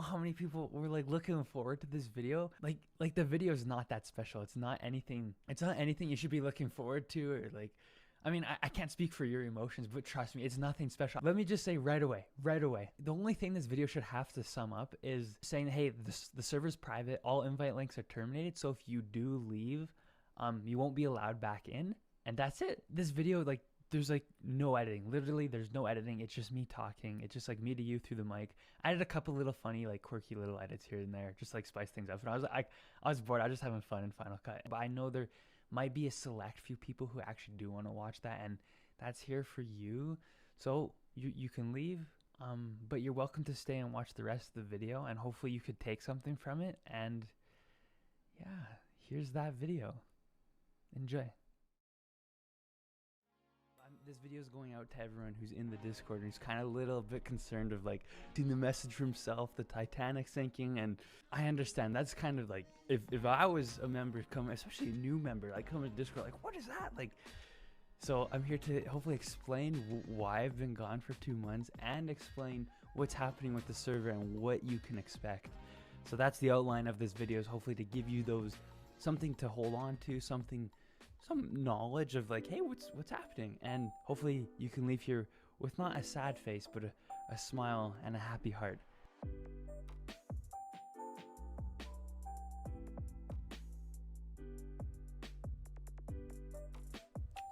How many people were like looking forward to this video? Like the video is not that special. It's not anything you should be looking forward to, or like, I mean, I can't speak for your emotions, but trust me, it's nothing special. Let me just say right away, the only thing this video should have to sum up is saying, hey, the server's private, all invite links are terminated, so if you do leave, you won't be allowed back in, and that's it. This video, like, there's like no editing. Literally, there's no editing. It's just me talking. It's just like me to you through the mic. I did a couple little funny, like quirky little edits here and there, just like spice things up. And I was bored. I was just having fun in Final Cut. But I know there might be a select few people who actually do want to watch that, and that's here for you. So you can leave, but you're welcome to stay and watch the rest of the video, and hopefully you could take something from it. And yeah, here's that video. Enjoy. This video is going out to everyone who's in the Discord and who's kind of a little bit concerned of like seeing the message for himself, the Titanic sinking. And I understand that's kind of like, if I was a member coming, especially a new member, like coming to Discord, like, what is that? Like, so I'm here to hopefully explain why I've been gone for 2 months and explain what's happening with the server and what you can expect. So that's the outline of this video, is hopefully to give you those, something to hold on to, some knowledge of like, hey, what's happening, and hopefully you can leave here with not a sad face, but a smile and a happy heart.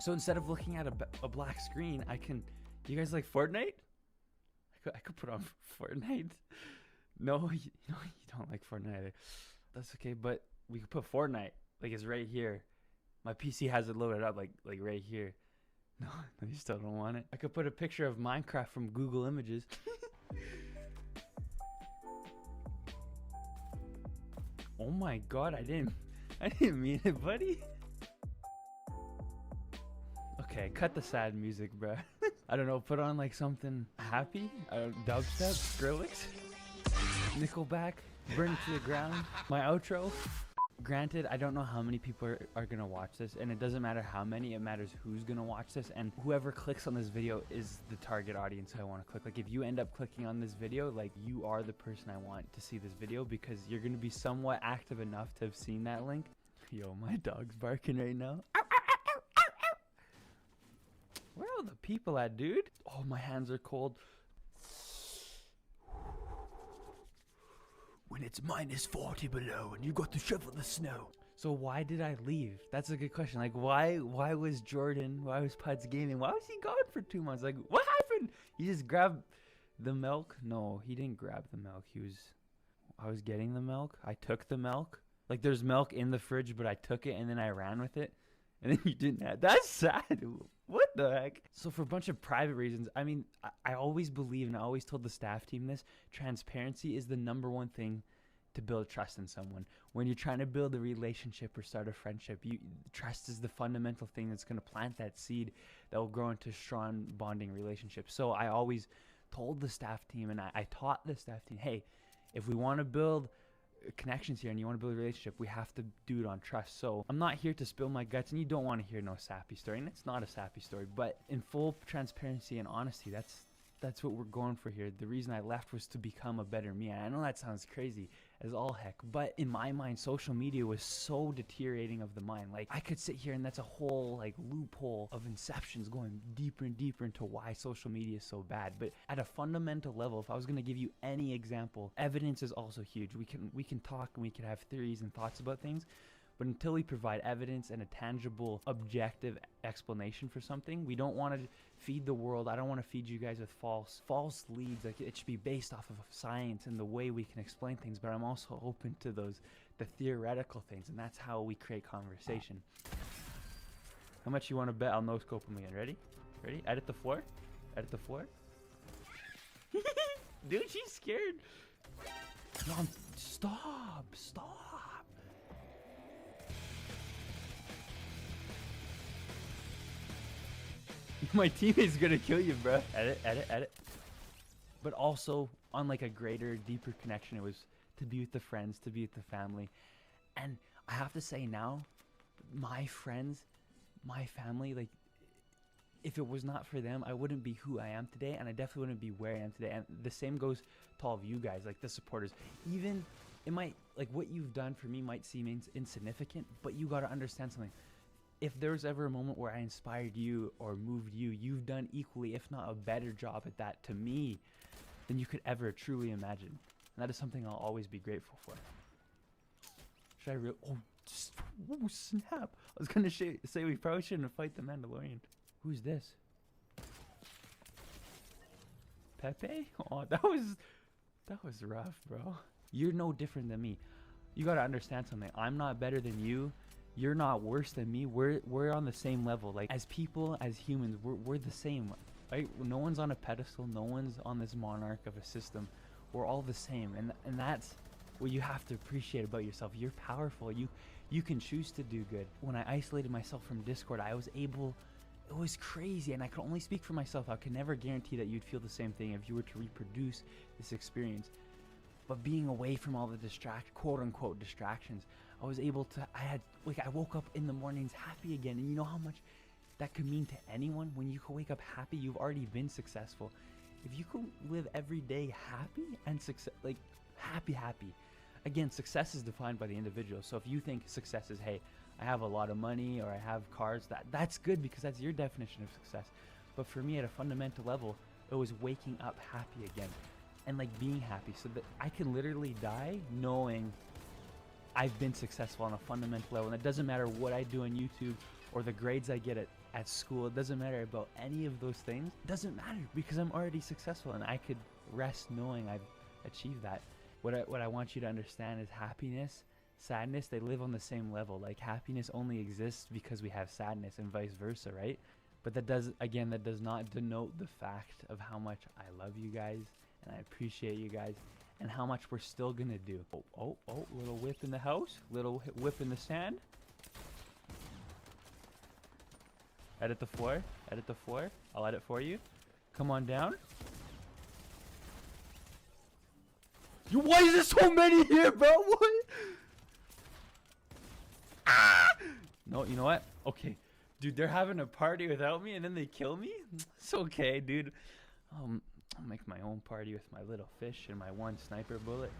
So instead of looking at a black screen, you guys like Fortnite? I could put on Fortnite. No, you don't like Fortnite. That's okay, but we could put Fortnite, like it's right here. My PC has it loaded up like right here. No, you still don't want it. I could put a picture of Minecraft from Google Images. Oh my god, I didn't mean it, buddy. Okay, cut the sad music, bro. I don't know, put on like something happy. Dubstep, Skrillex, Nickelback, Burn It to the Ground. My outro. Granted, I don't know how many people are going to watch this, and it doesn't matter how many, it matters who's going to watch this, and whoever clicks on this video is the target audience I want to click. Like, if you end up clicking on this video, like, you are the person I want to see this video, because you're going to be somewhat active enough to have seen that link. Yo, my dog's barking right now. Where are the people at, dude? Oh, my hands are cold. When it's -40 below and you got to shovel the snow. So why did I leave? That's a good question. Like, why was Jordan, why was Puds Gaming, why was he gone for 2 months? Like, what happened? He just grabbed the milk? No, he didn't grab the milk. I was getting the milk. I took the milk. Like, there's milk in the fridge, but I took it and then I ran with it. And then you didn't have. That's sad. What the heck? So for a bunch of private reasons, I mean, I always believe, and I always told the staff team this, transparency is the #1 thing to build trust in someone. When you're trying to build a relationship or start a friendship, trust is the fundamental thing that's going to plant that seed that will grow into a strong bonding relationship. So I always told the staff team, and I taught the staff team, hey, if we want to build connections here and you want to build a relationship, we have to do it on trust. So I'm not here to spill my guts, and you don't want to hear no sappy story, and it's not a sappy story, but in full transparency and honesty, that's what we're going for here. The reason I left was to become a better me. I know that sounds crazy as all heck, but in my mind, social media was so deteriorating of the mind. Like, I could sit here and that's a whole like loophole of inceptions going deeper and deeper into why social media is so bad. But at a fundamental level, if I was going to give you any example, evidence is also huge. We can talk and we can have theories and thoughts about things, but until we provide evidence and a tangible, objective explanation for something, we don't want to feed the world. I don't want to feed you guys with false leads. Like, it should be based off of science and the way we can explain things, but I'm also open to the theoretical things, and that's how we create conversation. How much you want to bet I'll no-scope him again? Ready? Ready? Edit the floor. Edit the floor. Dude, she's scared. No, stop. My teammate's gonna kill you, bro. Edit. But also, on like a greater, deeper connection, it was to be with the friends, to be with the family. And I have to say now, my friends, my family, like, if it was not for them, I wouldn't be who I am today, and I definitely wouldn't be where I am today. And the same goes to all of you guys, like the supporters. Even it might, like what you've done for me might seem insignificant, but you got to understand something. If there's ever a moment where I inspired you or moved you, you've done equally, if not a better job at that to me than you could ever truly imagine. And that is something I'll always be grateful for. Should I oh snap. I was going to say we probably shouldn't fight the Mandalorian. Who's this? Pepe? Oh, that was rough, bro. You're no different than me. You got to understand something. I'm not better than you. You're not worse than me. We're on the same level. Like, as people, as humans, we're the same, right? No one's on a pedestal. No one's on this monarch of a system. We're all the same, and that's what you have to appreciate about yourself. You're powerful. You can choose to do good. When I isolated myself from Discord, I was able. It was crazy, and I can only speak for myself. I can never guarantee that you'd feel the same thing if you were to reproduce this experience. But being away from all the quote-unquote distractions, I was able to, I woke up in the mornings happy again. And you know how much that could mean to anyone? When you can wake up happy, you've already been successful. If you can live every day happy and happy. Again, success is defined by the individual. So if you think success is, hey, I have a lot of money or I have cars, that's good because that's your definition of success. But for me, at a fundamental level, it was waking up happy again and like being happy, so that I can literally die knowing I've been successful on a fundamental level. And it doesn't matter what I do on YouTube or the grades I get at school. It doesn't matter about any of those things. It doesn't matter because I'm already successful and I could rest knowing I've achieved that. What I want you to understand is happiness, sadness, they live on the same level. Like, happiness only exists because we have sadness and vice versa, right? But that does not denote the fact of how much I love you guys and I appreciate you guys and how much we're still gonna do. Oh, little whip in the house, little whip in the sand. Edit the floor, I'll edit for you. Come on down. Why is there so many here, bro? What? Ah! No, you know what? Okay. Dude, they're having a party without me and then they kill me? It's okay, dude. I'll make my own party with my little fish and my one sniper bullet.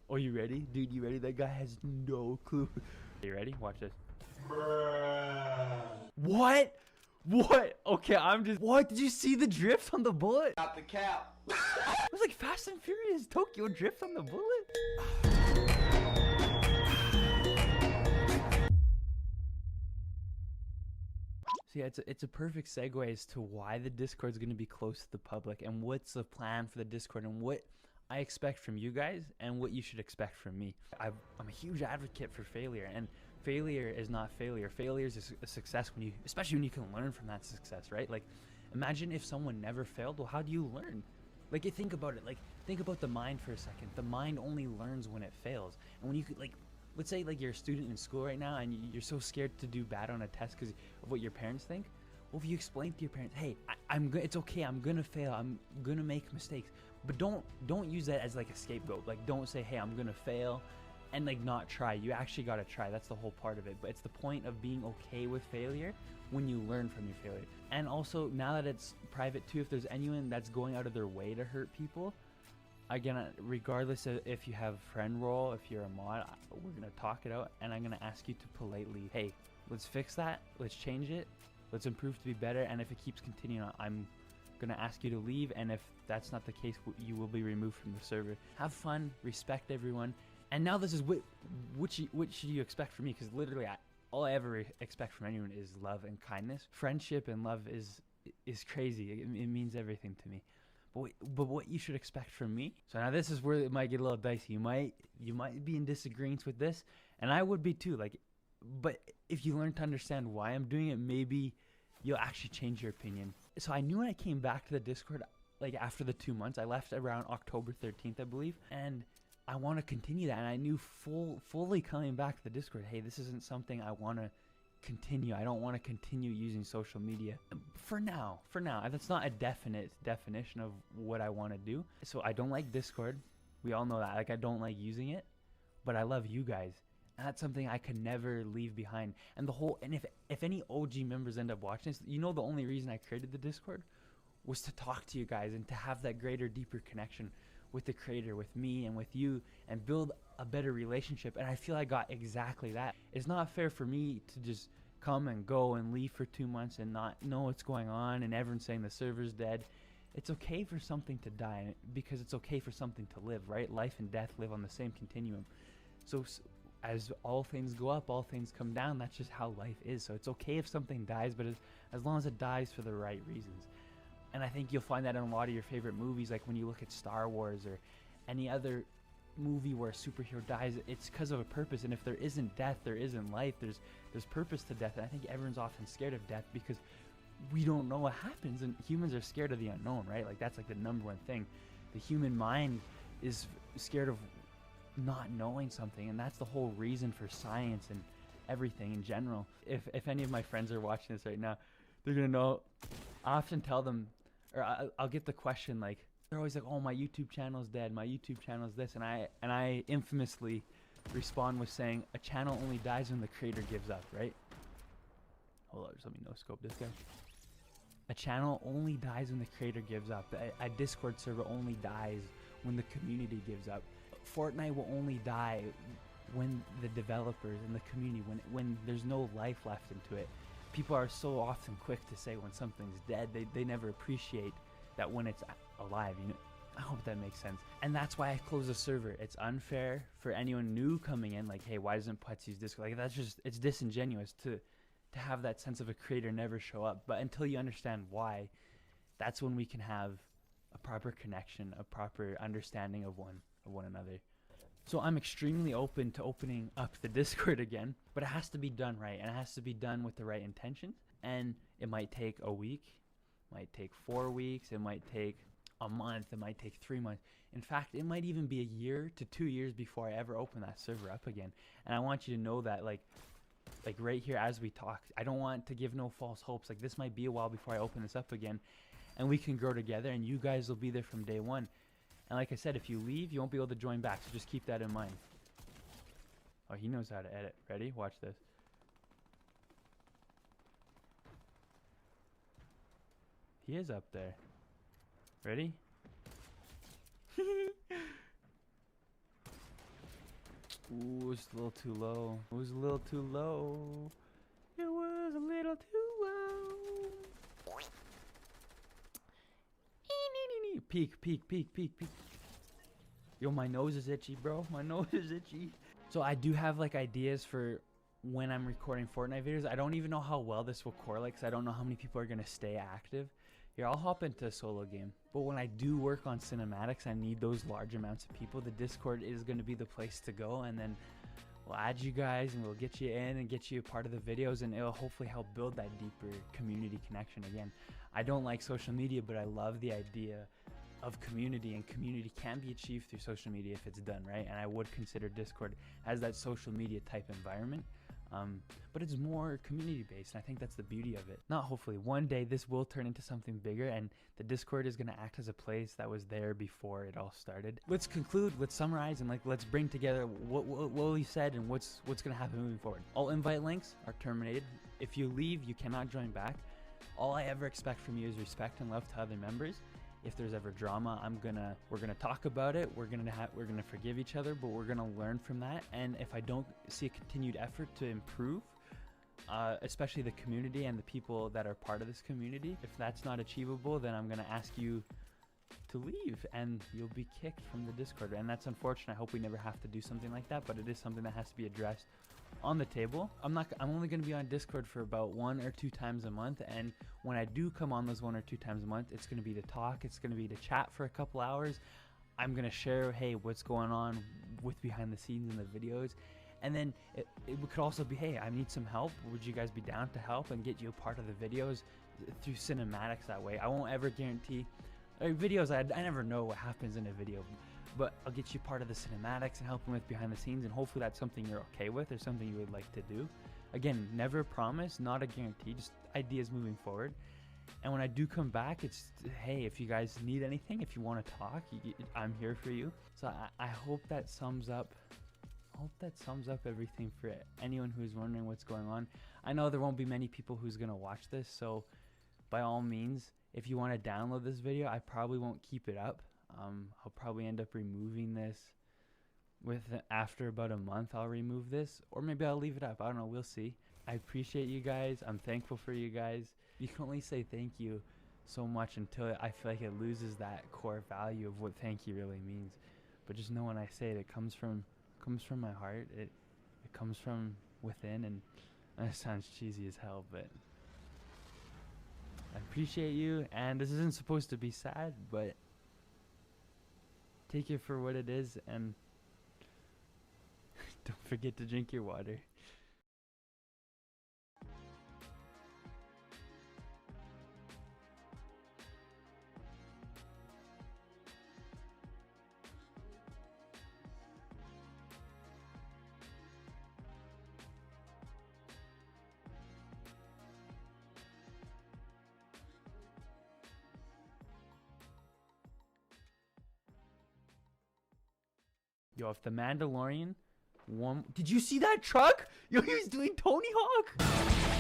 Oh, you ready? Dude, you ready? That guy has no clue. You ready? Watch this. Bruh. What? Okay, what? Did you see the drift on the bullet? Not the cap. It was like Fast and Furious Tokyo drift on the bullet. So yeah, it's a perfect segue as to why the Discord is going to be close to the public and what's the plan for the Discord and what I expect from you guys and what you should expect from me. I'm a huge advocate for failure, and failure is not failure. Failure is a success especially when you can learn from that success, right? Like, imagine if someone never failed. Well, how do you learn? Like, think about it. Like, think about the mind for a second. The mind only learns when it fails. And when you could, like, let's say like you're a student in school right now and you're so scared to do bad on a test because of what your parents think. Well, if you explain to your parents, hey, it's okay, I'm gonna fail, I'm gonna make mistakes, but don't use that as like a scapegoat. Like, don't say, hey, I'm gonna fail, and like not try. You actually gotta try. That's the whole part of it. But it's the point of being okay with failure when you learn from your failure. And also, now that it's private too, if there's anyone that's going out of their way to hurt people, again, regardless of if you have friend role, if you're a mod, we're gonna talk it out, and I'm gonna ask you to politely, hey, let's fix that, let's change it, let's improve to be better. And if it keeps continuing on, I'm gonna ask you to leave, and if that's not the case, you will be removed from the server. Have fun, respect everyone. And now this is what should you expect from me, because literally all I ever expect from anyone is love and kindness. Friendship and love is crazy. It means everything to me. But what you should expect from me. So now this is where it might get a little dicey. You might be in disagreement with this, and I would be too. Like, but if you learn to understand why I'm doing it, maybe you'll actually change your opinion. So I knew when I came back to the Discord, like after the 2 months, I left around October 13th, I believe, and I want to continue that. And I knew fully coming back to the Discord, hey, this isn't something I want to continue. I don't want to continue using social media for now. That's not a definite definition of what I want to do. So I don't like Discord. We all know that. Like, I don't like using it, but I love you guys. And that's something I could never leave behind. And the whole, and if any OG members end up watching this, you know, the only reason I created the Discord was to talk to you guys and to have that greater, deeper connection with the creator, with me and with you, and build a better relationship. And I feel I got exactly that. It's not fair for me to just come and go and leave for 2 months and not know what's going on, and everyone's saying the server's dead. It's okay for something to die, because it's okay for something to live, right? Life and death live on the same continuum. So as all things go up, all things come down. That's just how life is. So it's okay if something dies, but as long as it dies for the right reasons. And I think you'll find that in a lot of your favorite movies, like when you look at Star Wars or any other movie where a superhero dies, it's because of a purpose. And if there isn't death, there isn't life. There's purpose to death. And I think everyone's often scared of death because we don't know what happens, and humans are scared of the unknown, right? Like that's like the number one thing. The human mind is scared of not knowing something, and that's the whole reason for science and everything in general. If any of my friends are watching this right now, they're gonna know. I often tell them, or I'll get the question, like, they're always like, oh, my YouTube channel's dead, my YouTube channel's this, and I infamously respond with saying, a channel only dies when the creator gives up, right? Hold on, just let me no scope this guy. A channel only dies when the creator gives up. A Discord server only dies when the community gives up. Fortnite will only die when the developers and the community, when there's no life left into it. People are so often quick to say when something's dead. They never appreciate that when it's alive, you know. I hope that makes sense. And that's why I close the server. It's unfair for anyone new coming in, like, hey, why doesn't Putz use Discord? Like, that's just, it's disingenuous to have that sense of a creator never show up. But until you understand why, that's when we can have a proper connection, a proper understanding of one another. So I'm extremely open to opening up the Discord again, but it has to be done right, and it has to be done with the right intentions. And it might take a week, might take 4 weeks, it might take a month, it might take 3 months. In fact, it might even be a year to 2 years before I ever open that server up again. And I want you to know that, like right here as we talk, I don't want to give no false hopes. Like, this might be a while before I open this up again, and we can grow together, and you guys will be there from day one. And like I said, if you leave, you won't be able to join back, so just keep that in mind. Oh, he knows how to edit. Ready? Watch this. He is up there. Ready? Ooh, it's a little too low. It was a little too low. It was a little too low. Peek, peek, peek, peek, peek. Yo, my nose is itchy, bro. My nose is itchy. So I do have like ideas for when I'm recording Fortnite videos. I don't even know how well this will correlate, because I don't know how many people are going to stay active. Here, I'll hop into a solo game. But when I do work on cinematics, I need those large amounts of people. The Discord is going to be the place to go, and then we'll add you guys and we'll get you in and get you a part of the videos, and it'll hopefully help build that deeper community connection again. I don't like social media, but I love the idea of community, and community can be achieved through social media if it's done right. And I would consider Discord as that social media type environment, but it's more community based, and I think that's the beauty of it. Not hopefully, one day this will turn into something bigger, and the Discord is going to act as a place that was there before it all started. Let's conclude, let's summarize, and let's bring together what we said and what's going to happen moving forward. All invite links are terminated. If you leave, you cannot join back. All I ever expect from you is respect and love to other members. If there's ever drama, we're gonna talk about it. We're gonna forgive each other, but we're gonna learn from that. And if I don't see a continued effort to improve, especially the community and the people that are part of this community, if that's not achievable, then I'm gonna ask you to leave, and you'll be kicked from the Discord. And that's unfortunate. I hope we never have to do something like that, but it is something that has to be addressed on the table. I'm only going to be on Discord for about 1 or 2 times a month, and when I do come on those 1 or 2 times a month, it's going to be to talk, it's going to be to chat for a couple hours. I'm going to share, hey, what's going on with behind the scenes in the videos. And then it could also be, hey, I need some help, would you guys be down to help and get you a part of the videos through cinematics that way. I won't ever guarantee videos. I never know what happens in a video, but I'll get you part of the cinematics and helping with behind the scenes, and hopefully that's something you're okay with or something you would like to do. Again, never promise, not a guarantee, just ideas moving forward. And when I do come back, it's, hey, if you guys need anything, if you want to talk, I'm here for you. So I hope that sums up hope that sums up everything for anyone who's wondering what's going on. I know there won't be many people who's gonna watch this, so by all means, if you want to download this video, I probably won't keep it up. I'll probably end up removing this after about a month. I'll remove this, or maybe I'll leave it up. I don't know, we'll see. I appreciate you guys. I'm thankful for you guys. You can only say thank you so much until I feel like it loses that core value of what thank you really means. But just know when I say it, it comes from my heart. It comes from within, and it sounds cheesy as hell, but I appreciate you. And this isn't supposed to be sad, but take it for what it is, and don't forget to drink your water. Yo, if the Mandalorian won, did you see that truck? Yo, he was doing Tony Hawk.